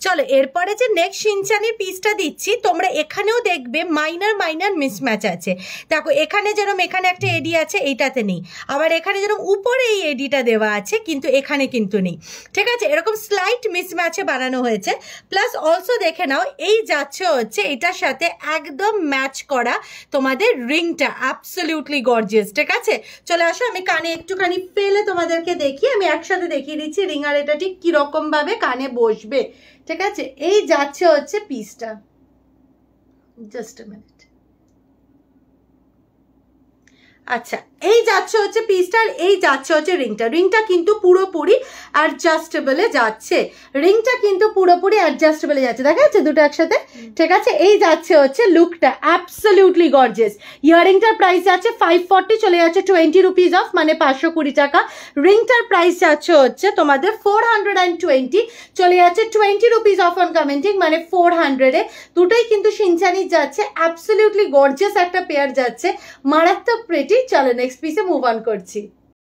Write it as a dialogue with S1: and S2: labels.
S1: চলো এরপরে যে নেক্সট শিনচানির পিসটা দিচ্ছি, তোমরা এখানেও দেখবে মাইনার মিসম্যাচ আছে। দেখো এখানে যেরকম এখানে একটা এডি আছে, এইটাতে নেই, আবার এখানে যেরকম উপরে এই এডিটা দেওয়া আছে কিন্তু এখানে কিন্তু নেই, ঠিক আছে? এরকম স্লাইট মিসম্যাচে বানানো হয়েছে। প্লাস অলসো দেখে নাও এই যাচ্ছে হচ্ছে এটার সাথে একদম ম্যাচ করা তোমাদের রিংটা, অ্যাবসলিউটলি গর্জিয়াস, ঠিক আছে? চলে আসো আমি কানে একটুখানি ফেলে তোমাদেরকে দেখি, আমি একসাথে দেখিয়ে দিচ্ছি রিং আর এটা ঠিক কিরকম ভাবে কানে বসবে, ঠিক আছে? এই যাচ্ছে হচ্ছে পিসটা, জাস্ট আ মিনিট। আচ্ছা, এই যাচ্ছে হচ্ছে পিসটা আর এই যাচ্ছে হচ্ছে রিংটা। রিংটা কিন্তু পুরোপুরি অ্যাডজাস্টেবলে যাচ্ছে, রিংটা কিন্তু পুরোপুরি অ্যাডজাস্টেবলে যাচ্ছে, দেখা যাচ্ছে দুটো একসাথে, ঠিক আছে? এই যাচ্ছে হচ্ছে লুকটা, অ্যাবসলিউটলি গর্জিয়াস। ইয়ারিংটার প্রাইস আছে 540, চলে যাচ্ছে 20 রুপিস অফ, মানে 520 টাকা। রিংটার প্রাইস যাচ্ছে হচ্ছে তোমাদের 420, চলে যাচ্ছে 20 রুপিস অফ অন কমেন্টিং, মানে 400-এ। দুটোই কিন্তু শিনচানি যাচ্ছে, অ্যাবসলিউটলি গর্জিয়াস একটা পেয়ার যাচ্ছে, মারাত্মক প্রেটি। চলো নেক্সট পিসে মুভ অন করছি।